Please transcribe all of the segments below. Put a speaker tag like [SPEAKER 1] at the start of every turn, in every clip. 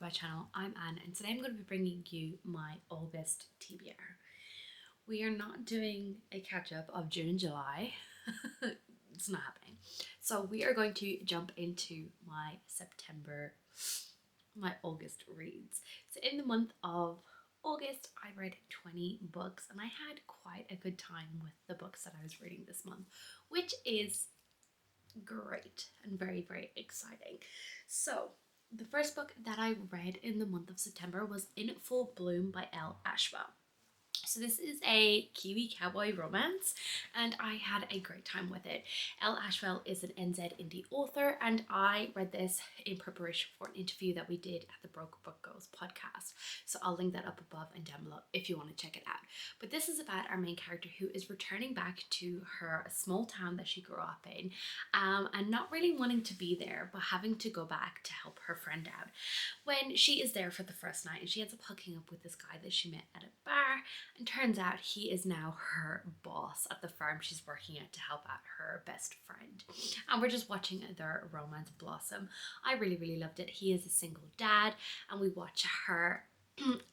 [SPEAKER 1] my channel. I'm Anne and today I'm going to be bringing you my August TBR. We are not doing a catch up of June and July. It's not happening. So we are going to jump into my August reads. So in the month of August, I read 20 books and I had quite a good time with the books that I was reading this month, which is great and very, very exciting. So the first book that I read in the month of September was In Full Bloom by Elle Ashwell. So this is a Kiwi cowboy romance and I had a great time with it. Elle Ashwell is an NZ indie author and I read this in preparation for an interview that we did at the Broke Book Girls podcast. So I'll link that up above and down below if you want to check it out. But this is about our main character who is returning back to her small town that she grew up in and not really wanting to be there but having to go back to help her friend out. When she is there for the first night and she ends up hooking up with this guy that she met at a bar, and turns out he is now her boss at the firm she's working at to help out her best friend. And we're just watching their romance blossom. I really, really loved it. He is a single dad and we watch her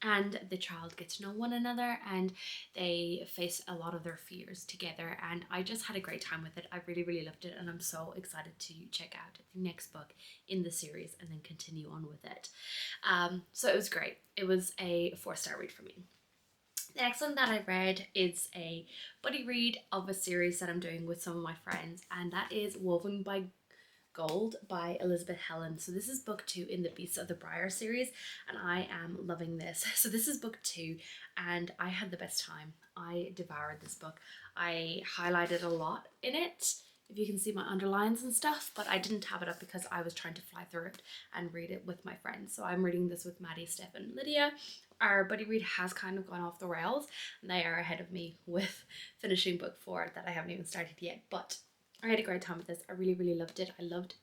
[SPEAKER 1] and the child get to know one another and they face a lot of their fears together, and I just had a great time with it. I really, really loved it and I'm so excited to check out the next book in the series and then continue on with it. So it was great. It was a 4-star read for me. The next one that I read is a buddy read of a series that I'm doing with some of my friends, and that is Woven by Gold by Elizabeth Helen. So this is book 2 in the Beasts of the Briar series and I am loving this. So this is book 2 and I had the best time. I devoured this book. I highlighted a lot in it, if you can see my underlines and stuff, but I didn't tab it up because I was trying to fly through it and read it with my friends. So I'm reading this with Maddie, Steph and Lydia. Our buddy read has kind of gone off the rails and they are ahead of me with finishing book 4 that I haven't even started yet, but I had a great time with this. I really, really loved it. I loved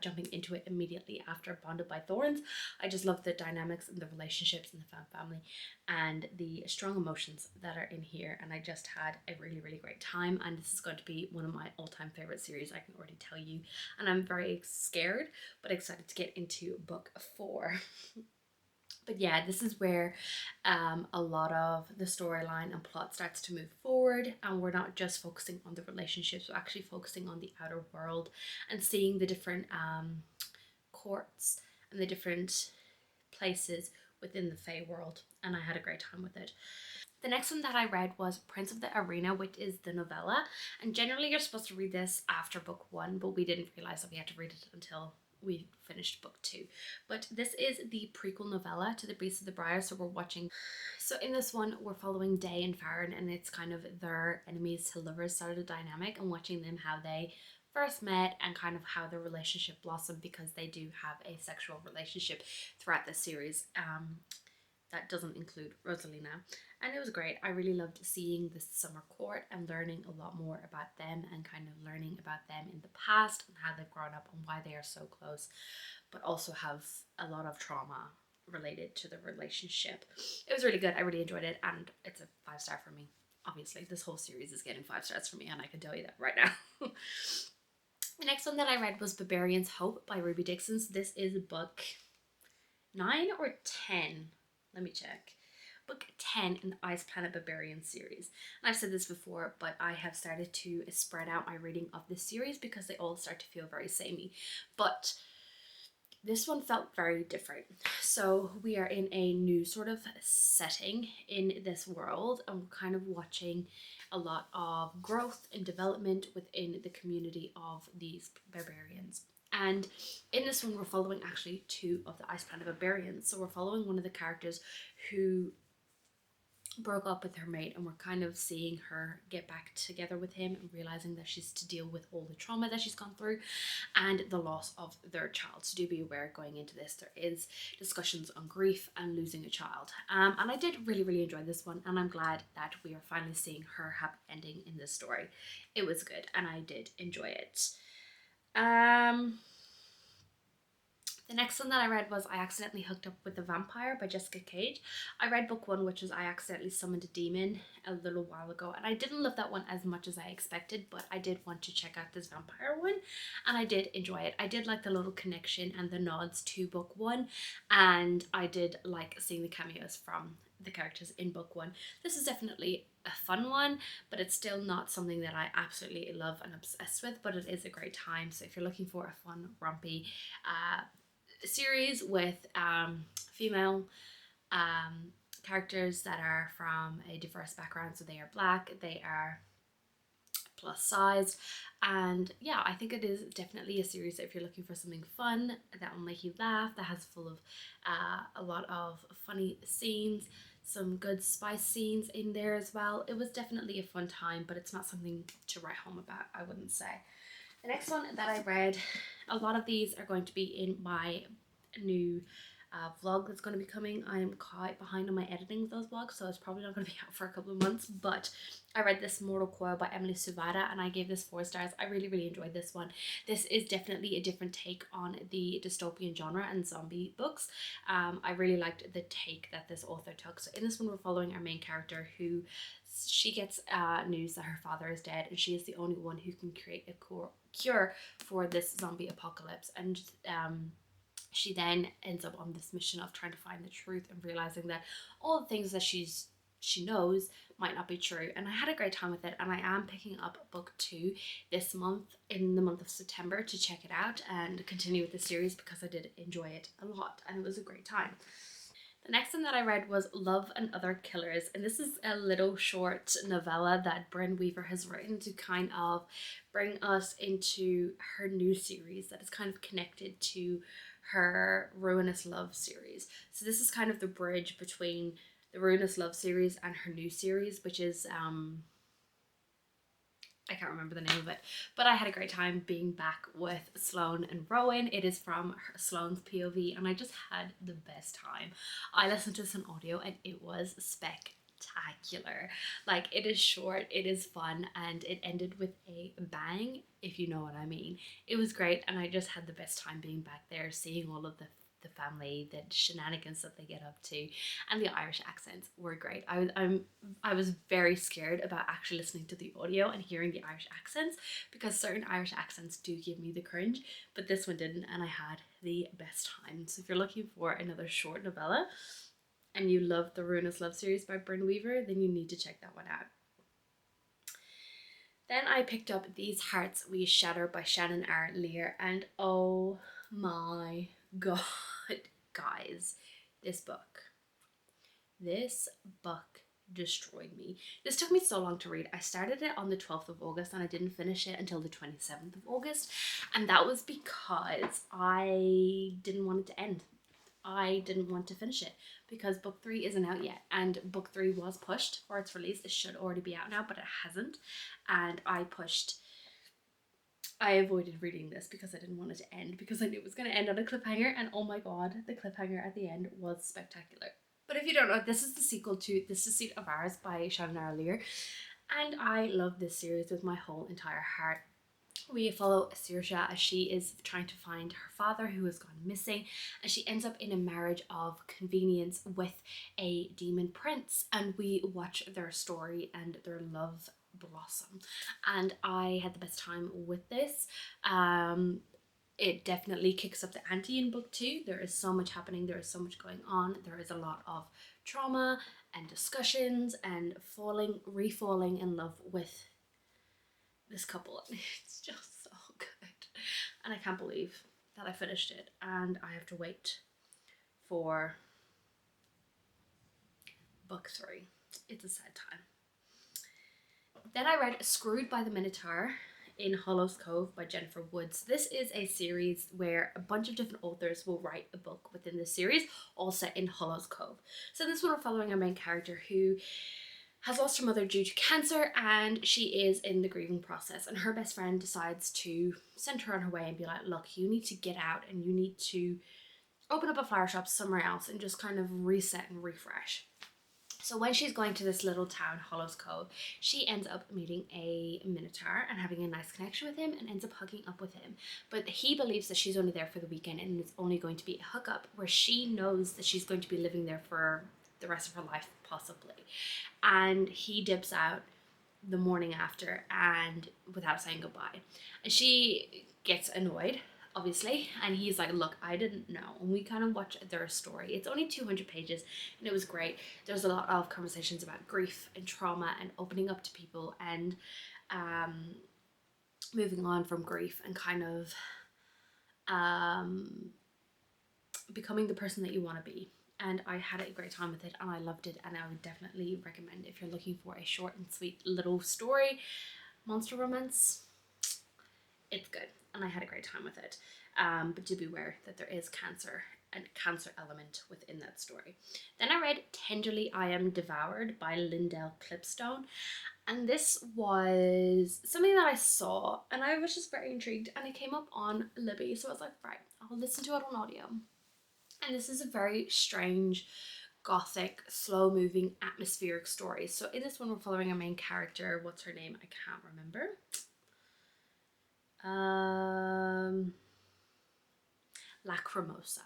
[SPEAKER 1] jumping into it immediately after Bonded by Thorns. I just love the dynamics and the relationships and the fan family and the strong emotions that are in here, and I just had a really, really great time, and this is going to be one of my all-time favorite series, I can already tell you, and I'm very scared but excited to get into book 4. But yeah, this is where a lot of the storyline and plot starts to move forward, and we're not just focusing on the relationships, we're actually focusing on the outer world and seeing the different courts and the different places within the Fae world, and I had a great time with it. The next one that I read was Prince of the Arena, which is the novella, and generally you're supposed to read this after book 1, but we didn't realize that we had to read it until we finished book 2. But this is the prequel novella to The Beasts of the Briar, so we're watching. So in this one we're following Day and Farron, and it's kind of their enemies to lovers sort of dynamic, and watching them how they first met and kind of how their relationship blossomed, because they do have a sexual relationship throughout the series. That doesn't include Rosalina, and it was great. I really loved seeing the summer court and learning a lot more about them and kind of learning about them in the past and how they've grown up and why they are so close, but also have a lot of trauma related to the relationship. It was really good. I really enjoyed it and it's a 5-star for me. Obviously this whole series is getting 5 stars for me and I can tell you that right now. The next one that I read was Barbarian's Hope by Ruby Dixon. So this is book 9 or 10. Let me check. Book 10 in the Ice Planet Barbarian series. And I've said this before, but I have started to spread out my reading of this series because they all start to feel very samey. But this one felt very different. So we are in a new sort of setting in this world, and we're kind of watching a lot of growth and development within the community of these barbarians. And in this one, we're following actually 2 of the Ice Planet Barbarians. So we're following one of the characters who broke up with her mate, and we're kind of seeing her get back together with him and realizing that she's to deal with all the trauma that she's gone through and the loss of their child. So do be aware going into this, there is discussions on grief and losing a child. And I did really, really enjoy this one, and I'm glad that we are finally seeing her happy ending in this story. It was good and I did enjoy it. The The next one that I read was I Accidentally Hooked Up with the Vampire by Jessica Cage. I read book one, which was I Accidentally Summoned a Demon, a little while ago, and I didn't love that one as much as I expected, but I did want to check out this vampire one, and I did enjoy it. I did like the little connection and the nods to book one, and I did like seeing the cameos from the characters in book one. This is definitely a fun one, but it's still not something that I absolutely love and obsessed with, but it is a great time. So if you're looking for a fun, rompy series with female characters that are from a diverse background, so they are black, they are plus size, and yeah, I think it is definitely a series that if you're looking for something fun that will make you laugh, that has full of a lot of funny scenes, some good spice scenes in there as well. It was definitely a fun time, but it's not something to write home about, I wouldn't say. The next one that I read, a lot of these are going to be in my new vlog that's going to be coming. I'm quite behind on my editing of those vlogs, so it's probably not going to be out for a couple of months, but I read this Mortal Coil by Emily Suvada and I gave this 4 stars. I really, really enjoyed this one. This is definitely a different take on the dystopian genre and zombie books. I really liked the take that this author took. So in this one, we're following our main character who she gets news that her father is dead, and she is the only one who can create a cure for this zombie apocalypse. And she then ends up on this mission of trying to find the truth and realizing that all the things that she knows might not be true. And I had a great time with it, and I am picking up book 2 this month, in the month of September, to check it out and continue with the series because I did enjoy it a lot and it was a great time. The next one that I read was Love and Other Killers, and this is a little short novella that Brynne Weaver has written to kind of bring us into her new series that is kind of connected to her Ruinous Love series. So this is kind of the bridge between the Ruinous Love series and her new series, which is I can't remember the name of it, but I had a great time being back with Sloane and Rowan. It is from Sloane's POV, and I just had the best time. I listened to this on audio and it was spectacular. Like, it is short, it is fun, and it ended with a bang, if you know what I mean. It was great, and I just had the best time being back there, seeing all of the family, the shenanigans that they get up to, and the Irish accents were great. I was very scared about actually listening to the audio and hearing the Irish accents, because certain Irish accents do give me the cringe, but this one didn't, and I had the best time. So if you're looking for another short novella and you love the Ruinous Love series by Brynne Weaver, then you need to check that one out. Then I picked up These Hearts We Shatter by Shannon R. Lear, and oh my god, guys, this book destroyed me. This took me so long to read. I started it on the 12th of August and I didn't finish it until the 27th of August, and that was because I didn't want it to end. I didn't want to finish it because book 3 isn't out yet, and book 3 was pushed for its release. It should already be out now, but it hasn't, and I avoided reading this because I didn't want it to end, because I knew it was going to end on a cliffhanger, and oh my god, the cliffhanger at the end was spectacular. But if you don't know, this is the sequel to This Deceit of Ours by Shannon R. Lear, and I love this series with my whole entire heart. We follow Saoirse as she is trying to find her father who has gone missing, and she ends up in a marriage of convenience with a demon prince, and we watch their story and their love blossom, and I had the best time with this. It definitely kicks up the ante in book 2. There is so much happening, there is so much going on, there is a lot of trauma and discussions and refalling in love with this couple. It's just so good, and I can't believe that I finished it and I have to wait for book 3. It's a sad time. Then I read Screwed by the Minotaur in Hollow's Cove by Jennifer Woods. This is a series where a bunch of different authors will write a book within this series, all set in Hollow's Cove. So this one we're following our main character who has lost her mother due to cancer, and she is in the grieving process, and her best friend decides to send her on her way and be like, look, you need to get out and you need to open up a flower shop somewhere else and just kind of reset and refresh. So when she's going to this little town, Hollows Cove, she ends up meeting a Minotaur and having a nice connection with him and ends up hooking up with him. But he believes that she's only there for the weekend and it's only going to be a hookup, where she knows that she's going to be living there for the rest of her life, possibly. And he dips out the morning after and without saying goodbye. And she gets annoyed, obviously, and he's like, look, I didn't know. And we kind of watch their story. It's only 200 pages and it was great. There's a lot of conversations about grief and trauma and opening up to people and moving on from grief and kind of becoming the person that you want to be. And I had a great time with it and I loved it, and I would definitely recommend, if you're looking for a short and sweet little story, monster romance, it's good and I had a great time with it. But do beware that there is cancer element within that story. Then I read Tenderly I Am Devoured by Lindell Clipstone, and this was something that I saw and I was just very intrigued, and it came up on Libby, so I was like, right, I'll listen to it on audio. And this is a very strange, gothic, slow-moving, atmospheric story. So in this one, we're following our main character. What's her name? I can't remember. Lacrimosa.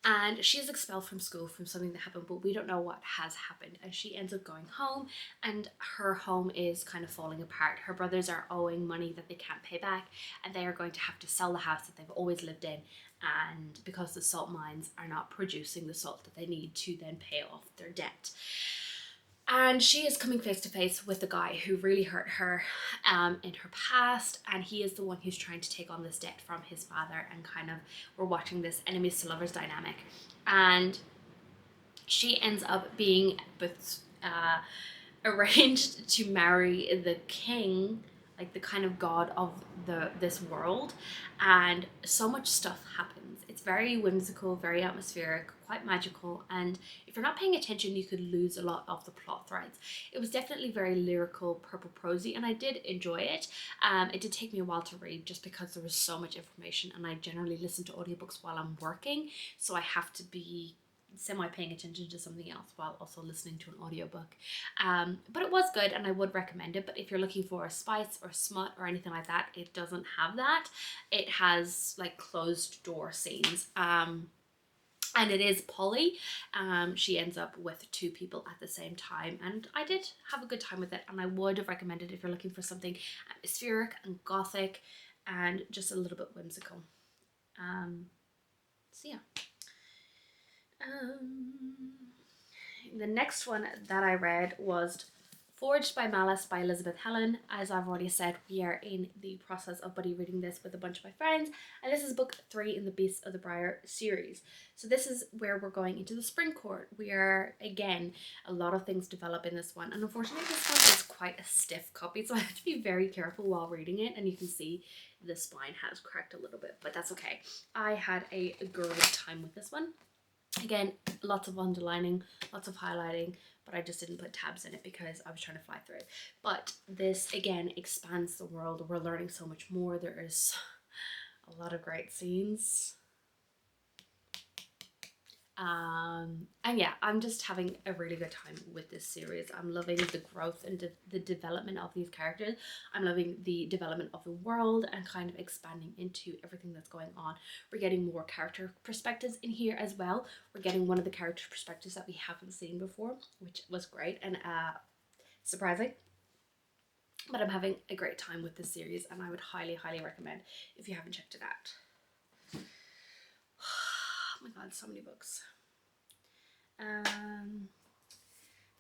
[SPEAKER 1] And she's expelled from school from something that happened, but we don't know what has happened. And she ends up going home, and her home is kind of falling apart. Her brothers are owing money that they can't pay back, and they are going to have to sell the house that they've always lived in. And because the salt mines are not producing the salt that they need to then pay off their debt. And she is coming face to face with the guy who really hurt her in her past, and he is the one who's trying to take on this debt from his father, and kind of we're watching this enemies to lovers dynamic. And she ends up being arranged to marry the king, like the kind of god of this world, and so much stuff happens. It's very whimsical, very atmospheric, quite magical, and if you're not paying attention you could lose a lot of the plot threads. It was definitely very lyrical, purple prosy, and I did enjoy it. It did take me a while to read just because there was so much information, and I generally listen to audiobooks while I'm working, so I have to be semi paying attention to something else while also listening to an audiobook. But it was good and I would recommend it. But if you're looking for a spice or smut or anything like that, it doesn't have that. It has like closed door scenes. And it is poly. She ends up with two people at the same time, and I did have a good time with it, and I would have recommended if you're looking for something atmospheric and gothic and just a little bit whimsical. So yeah. The next one that I read was Forged by Malice by Elizabeth Helen. As I've already said, we are in the process of buddy reading this with a bunch of my friends, and this is book 3 in the Beasts of the Briar series. So this is where we're going into the Spring Court. We are, again, a lot of things develop in this one, and unfortunately this one is quite a stiff copy, so I have to be very careful while reading it, and you can see the spine has cracked a little bit, but that's okay. I had a great time with this one. Again, lots of underlining, lots of highlighting, but I just didn't put tabs in it because I was trying to fly through it. But this, again, expands the world. We're learning so much more. There is a lot of great scenes. And yeah, I'm just having a really good time with this series. I'm loving the growth and the development of these characters. I'm loving the development of the world and kind of expanding into everything that's going on. We're getting more character perspectives in here as well. We're getting one of the character perspectives that we haven't seen before, which was great and surprising. But I'm having a great time with this series, and I would highly, highly recommend if you haven't checked it out. Oh my god, so many books. The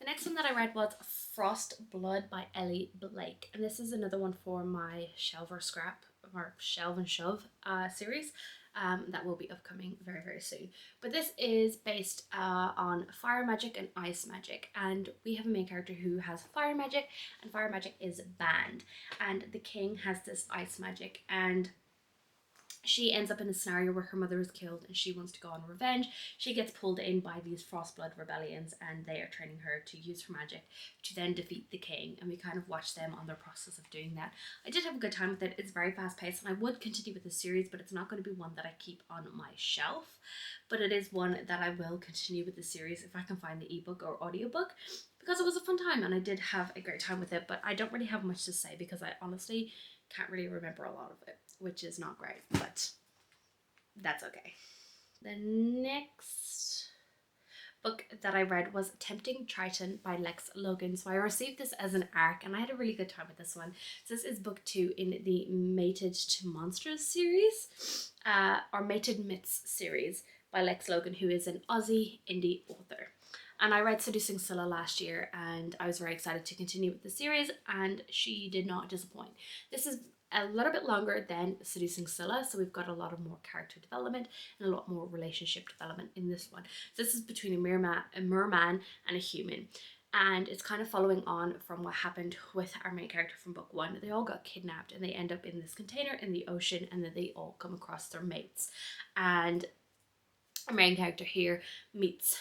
[SPEAKER 1] next one that I read was Frost Blood by Ellie Blake, and this is another one for my Shelve or Scrap or Shelve and Shove series that will be upcoming very, very soon. But this is based on fire magic and ice magic, and we have a main character who has fire magic, and fire magic is banned, and the king has this ice magic, and She ends up in a scenario where her mother is killed and she wants to go on revenge. She gets pulled in by these Frostblood rebellions and they are training her to use her magic to then defeat the king. And we kind of watch them on their process of doing that. I did have a good time with it. It's very fast paced and I would continue with the series, but it's not going to be one that I keep on my shelf. But it is one that I will continue with the series if I can find the ebook or audiobook, because it was a fun time and I did have a great time with it. But I don't really have much to say because I honestly can't really remember a lot of it, which is not great, but that's okay. The next book that I read was Tempting Triton by Lex Logan. So I received this as an ARC and I had a really good time with this one. So this is book 2 in the Mated to Monsters series, or Mated Myths series by Lex Logan, who is an Aussie indie author. And I read Seducing Scylla last year and I was very excited to continue with the series, and she did not disappoint. This is a little bit longer than Seducing Scylla, so we've got a lot of more character development and a lot more relationship development in this one. So this is between a merman and a human, and it's kind of following on from what happened with our main character from book 1. They all got kidnapped and they end up in this container in the ocean, and then they all come across their mates, and our main character here meets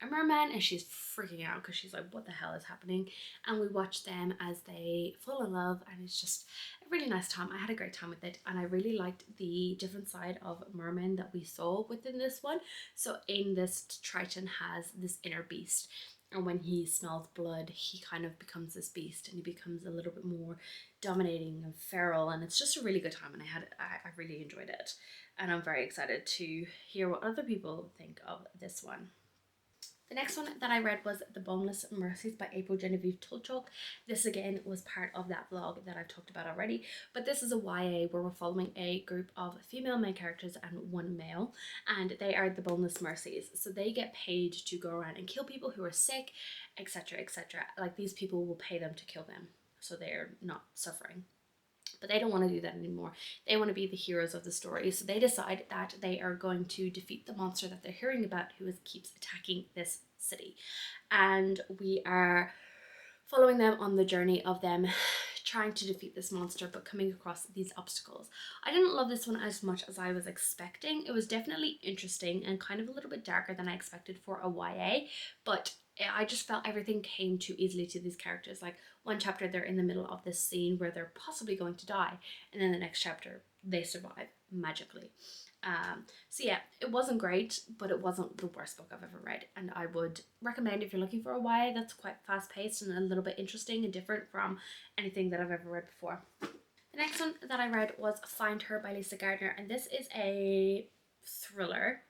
[SPEAKER 1] a merman and she's freaking out because she's like, what the hell is happening? And we watch them as they fall in love, and it's just a really nice time. I had a great time with it and I really liked the different side of merman that we saw within this one. So in this, Triton has this inner beast, and when he smells blood he kind of becomes this beast and he becomes a little bit more dominating and feral, and it's just a really good time and I really enjoyed it, and I'm very excited to hear what other people think of this one. The next one that I read was The Boneless Mercies by April Genevieve Tolchok. This again was part of that vlog that I've talked about already, but this is a YA where we're following a group of female main characters and one male, and they are the Boneless Mercies. So they get paid to go around and kill people who are sick, etc, etc. Like, these people will pay them to kill them so they're not suffering. But they don't want to do that anymore. They want to be the heroes of the story. So they decide that they are going to defeat the monster that they're hearing about, who keeps attacking this city. And we are following them on the journey of them trying to defeat this monster but coming across these obstacles. I didn't love this one as much as I was expecting. It was definitely interesting and kind of a little bit darker than I expected for a YA, but I just felt everything came too easily to these characters. Like, one chapter they're in the middle of this scene where they're possibly going to die, and then the next chapter they survive magically. So yeah, it wasn't great, but it wasn't the worst book I've ever read, and I would recommend if you're looking for a YA that's quite fast paced and a little bit interesting and different from anything that I've ever read before. The next one that I read was Find Her by Lisa Gardner, and this is a thriller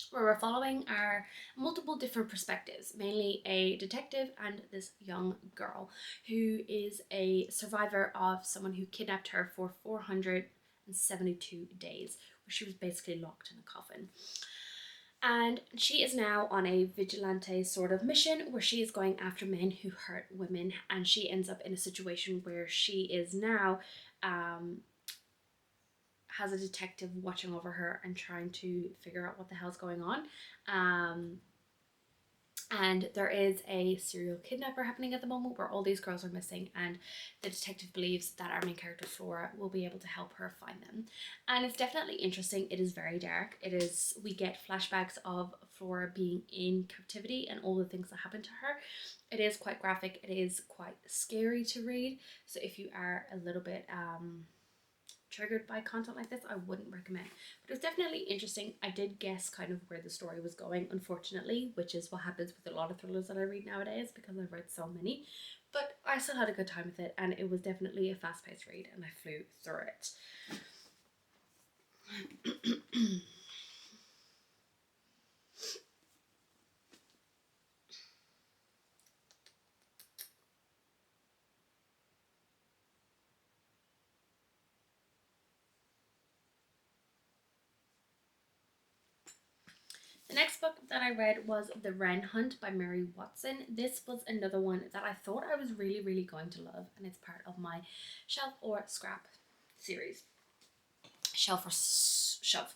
[SPEAKER 1] where we're following our multiple different perspectives, mainly a detective and this young girl who is a survivor of someone who kidnapped her for 472 days, where she was basically locked in a coffin. And she is now on a vigilante sort of mission where she is going after men who hurt women, and she ends up in a situation where she is now has a detective watching over her and trying to figure out what the hell's going on. And there is a serial kidnapper happening at the moment where all these girls are missing, and the detective believes that our main character Flora will be able to help her find them. And it's definitely interesting. It is very dark. We get flashbacks of Flora being in captivity and all the things that happened to her. It is quite graphic. It is quite scary to read. So if you are a little bit triggered by content like this, I wouldn't recommend. But it was definitely interesting. I did guess kind of where the story was going, unfortunately, which is what happens with a lot of thrillers that I read nowadays because I've read so many. But I still had a good time with it, and it was definitely a fast-paced read and I flew through it. The next book that I read was The Wren Hunt by Mary Watson. This was another one that I thought I was really, really going to love, and it's part of my Shelf or Scrap series. Shelf or Shelf.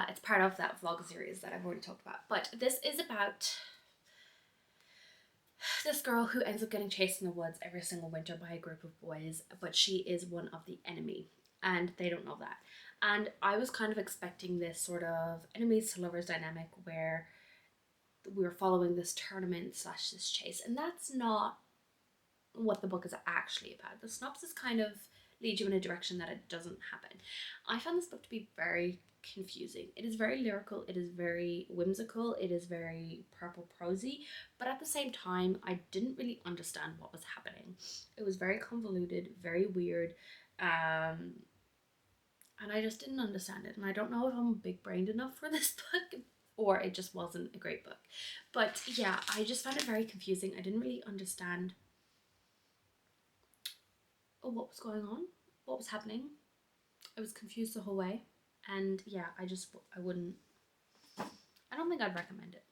[SPEAKER 1] It's part of that vlog series that I've already talked about. But this is about this girl who ends up getting chased in the woods every single winter by a group of boys, but she is one of the enemy, and they don't know that. And I was kind of expecting this sort of enemies to lovers dynamic where we were following this tournament slash this chase, and that's not what the book is actually about. The synopsis kind of leads you in a direction that it doesn't happen. I found this book to be very confusing. It is very lyrical, it is very whimsical, it is very purple prosy, but at the same time, I didn't really understand what was happening. It was very convoluted, very weird, and I just didn't understand it. And I don't know if I'm big brained enough for this book or it just wasn't a great book. But yeah, I just found it very confusing. I didn't really understand what was going on, what was happening. I was confused the whole way. And yeah, I wouldn't, I don't think I'd recommend it.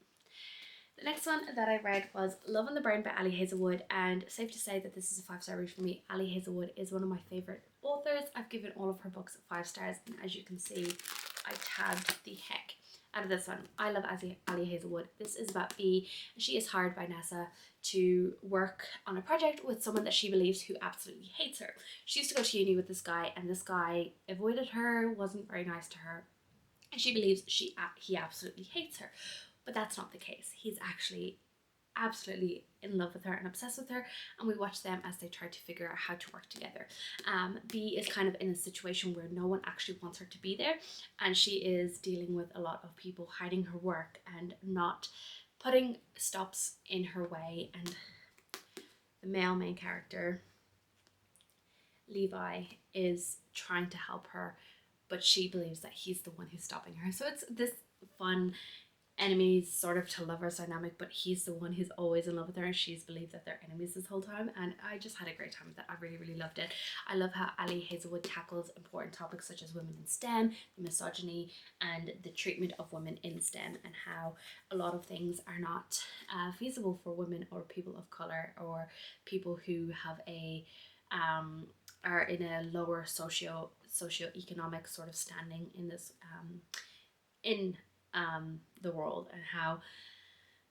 [SPEAKER 1] The next one that I read was Love on the Brain by Ali Hazelwood, and safe to say that this is a 5-star read for me. Ali Hazelwood is one of my favourite authors. I've given all of her books 5 stars, and as you can see, I tabbed the heck out of this one. I love Ali Hazelwood. This is about Bea, and she is hired by NASA to work on a project with someone that she believes who absolutely hates her. She used to go to uni with this guy, and this guy avoided her, wasn't very nice to her, and she believes he absolutely hates her. But that's not the case. He's actually absolutely in love with her and obsessed with her, and we watch them as they try to figure out how to work together. Bea is kind of in a situation where no one actually wants her to be there, and she is dealing with a lot of people hiding her work and not putting stops in her way. And the male main character, Levi, is trying to help her, but she believes that he's the one who's stopping her. So it's this fun enemies sort of to lovers dynamic, but he's the one who's always in love with her and she's believed that they're enemies this whole time. And I just had a great time with it. I really loved it. I love how Ali Hazelwood tackles important topics such as women in STEM, the misogyny, and the treatment of women in STEM, and how a lot of things are not feasible for women or people of color or people who have a are in a lower socio-economic sort of standing in this in the world, and how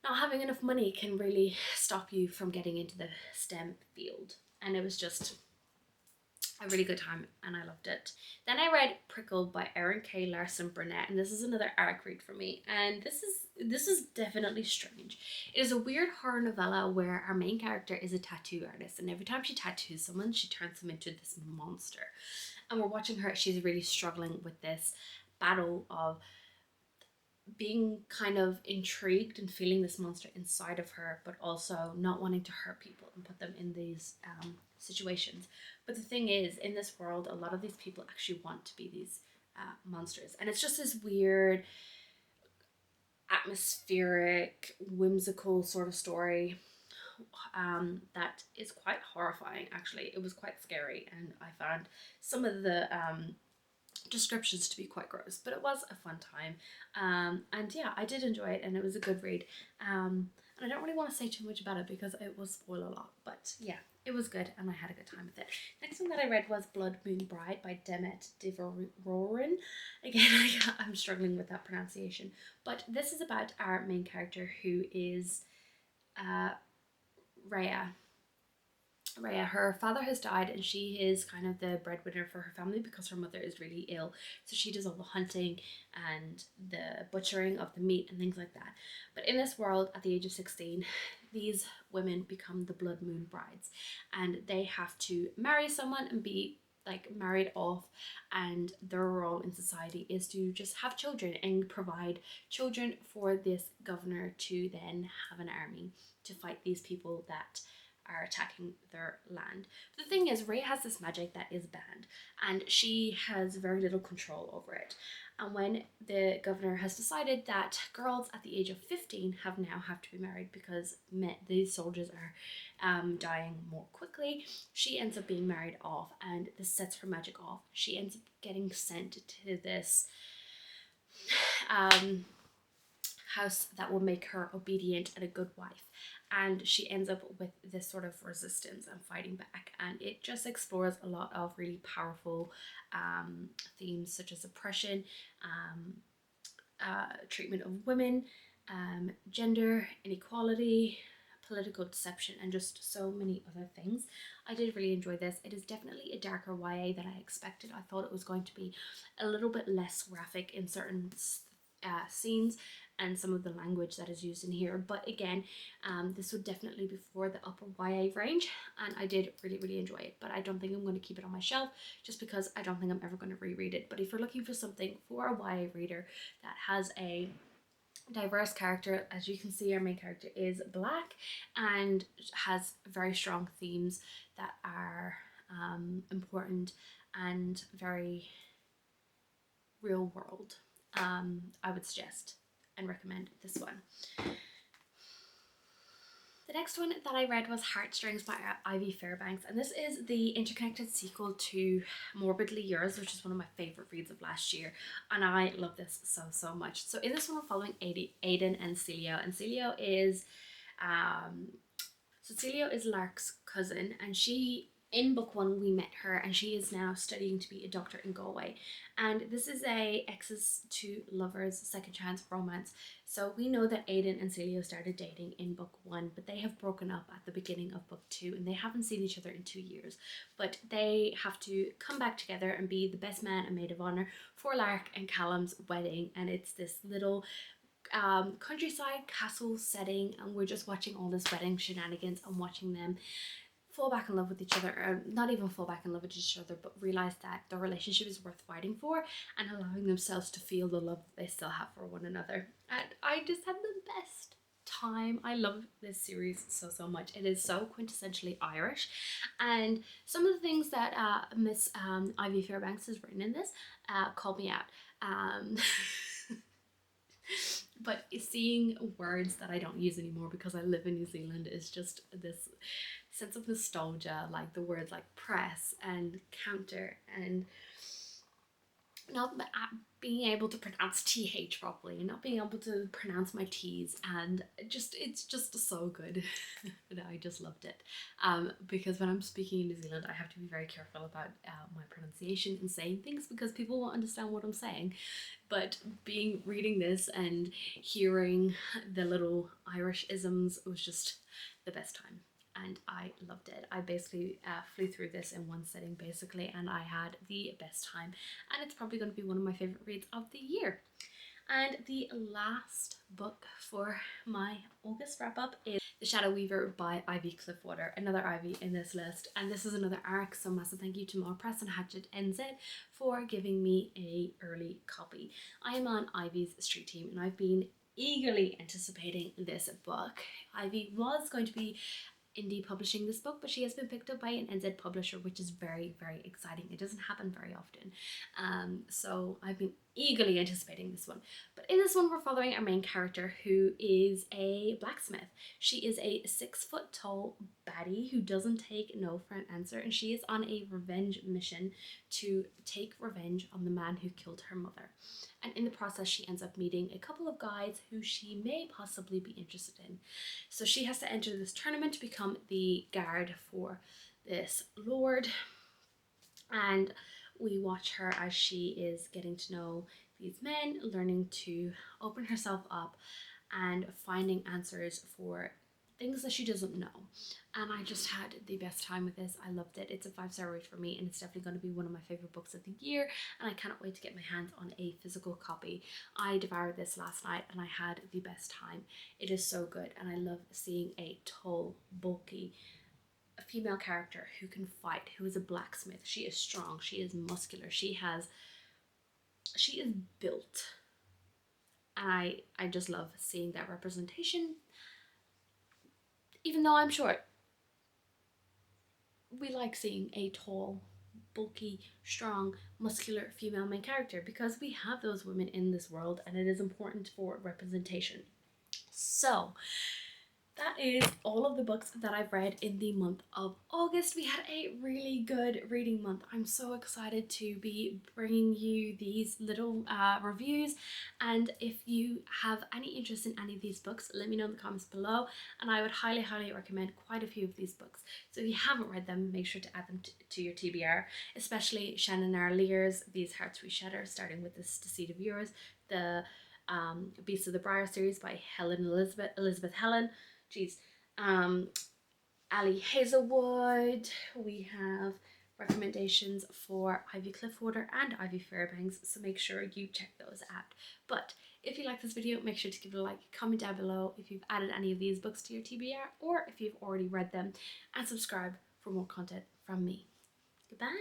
[SPEAKER 1] not having enough money can really stop you from getting into the STEM field. And it was just a really good time and I loved it. Then I read Prickled by Erin K. Larson Burnett, and this is another ARC read for me, and this is definitely strange. It is a weird horror novella where our main character is a tattoo artist, and every time she tattoos someone she turns them into this monster, and we're watching her. She's really struggling with this battle of being kind of intrigued and feeling this monster inside of her, but also not wanting to hurt people and put them in these situations. But the thing is, in this world, a lot of these people actually want to be these monsters, and it's just this weird, atmospheric, whimsical sort of story that is quite horrifying. Actually, it was quite scary, and I found some of the descriptions to be quite gross, but it was a fun time. And yeah, I did enjoy it and it was a good read. And I don't really want to say too much about it because it will spoil a lot, but yeah, it was good and I had a good time with it. Next one that I read was Blood Moon Bride by Demet Deverorin. Again, I'm struggling with that pronunciation, but this is about our main character who is Rhea. Her father has died and she is kind of the breadwinner for her family because her mother is really ill. So she does all the hunting and the butchering of the meat and things like that. But in this world, at the age of 16, these women become the Blood Moon Brides, and they have to marry someone and be like married off, and their role in society is to just have children and provide children for this governor to then have an army to fight these people that are attacking their land. But the thing is, Rhea has this magic that is banned and she has very little control over it. And when the governor has decided that girls at the age of 15 have to be married because these soldiers are dying more quickly, she ends up being married off, and this sets her magic off. She ends up getting sent to this house that will make her obedient and a good wife, and she ends up with this sort of resistance and fighting back, and it just explores a lot of really powerful themes such as oppression, treatment of women, gender inequality, political deception, and just so many other things. I did really enjoy this. It is definitely a darker YA than I expected. I thought it was going to be a little bit less graphic in certain scenes and some of the language that is used in here, but again, this would definitely be for the upper YA range, and I did really enjoy it. But I don't think I'm going to keep it on my shelf, just because I don't think I'm ever going to reread it. But if you're looking for something for a YA reader that has a diverse character, as you can see, our main character is Black and has very strong themes that are important and very real world, I would suggest and recommend this one. The next one that I read was Heartstrings by Ivy Fairbanks, and this is the interconnected sequel to Morbidly Yours, which is one of my favourite reads of last year, and I love this so much. So in this one, we're following Aiden and Celio, and Celio is Lark's cousin, and she, in book one, we met her, and she is now studying to be a doctor in Galway. And this is a exes to lovers second chance romance. So we know that Aiden and Celio started dating in book one, but they have broken up at the beginning of book two, and they haven't seen each other in 2 years. But they have to come back together and be the best man and maid of honor for Lark and Callum's wedding, and it's this little countryside castle setting, and we're just watching all this wedding shenanigans and watching them fall back in love with each other, or not even fall back in love with each other, but realize that their relationship is worth fighting for, and allowing themselves to feel the love that they still have for one another. And I just had the best time. I love this series so much. It is so quintessentially Irish, and some of the things that Miss Ivy Fairbanks has written in this called me out. But seeing words that I don't use anymore because I live in New Zealand is just this sense of nostalgia, like the words like press and counter, and not being able to pronounce TH properly, and not being able to pronounce my T's, and it's just so good. that I just loved it, because when I'm speaking in New Zealand, I have to be very careful about my pronunciation and saying things, because people won't understand what I'm saying. But reading this and hearing the little Irish isms was just the best time, and I loved it. I basically flew through this in one sitting basically, and I had the best time, and it's probably going to be one of my favorite reads of the year. And the last book for my August wrap up is The Shadow Weaver by Ivy Cliffwater, another Ivy in this list, and this is another ARC, so massive thank you to More Press and Hatchet NZ for giving me a early copy. I am on Ivy's street team, and I've been eagerly anticipating this book. Ivy was going to be indie publishing this book, but she has been picked up by an NZ publisher, which is very exciting. It doesn't happen very often, so I've been eagerly anticipating this one. But in this one, we're following our main character, who is a blacksmith. She is a 6 foot tall baddie who doesn't take no for an answer, and she is on a revenge mission to take revenge on the man who killed her mother. And in the process, she ends up meeting a couple of guys who she may possibly be interested in. So she has to enter this tournament to become the guard for this lord, and we watch her as she is getting to know these men, learning to open herself up and finding answers for things that she doesn't know. And I just had the best time with this. I loved it. It's a 5-star read for me, and it's definitely going to be one of my favorite books of the year, and I cannot wait to get my hands on a physical copy. I devoured this last night and I had the best time. It is so good, and I love seeing a tall, bulky female character who can fight, who is a blacksmith. She is strong, she is muscular, she is built, and I just love seeing that representation. Even though I'm short, we like seeing a tall, bulky, strong, muscular female main character, because we have those women in this world, and it is important for representation. So that is all of the books that I've read in the month of August. We had a really good reading month. I'm so excited to be bringing you these little reviews, and if you have any interest in any of these books, let me know in the comments below, and I would highly recommend quite a few of these books. So if you haven't read them, make sure to add them to your TBR, especially Shannon R. Lear's These Hearts We Shatter, starting with This Deceit of Yours, the Beasts of the Briar series by Elizabeth Helen. Geez, Ali Hazelwood. We have recommendations for Ivy Cliffwater and Ivy Fairbanks, so make sure you check those out. But if you like this video, make sure to give it a like, comment down below if you've added any of these books to your TBR or if you've already read them, and subscribe for more content from me. Goodbye!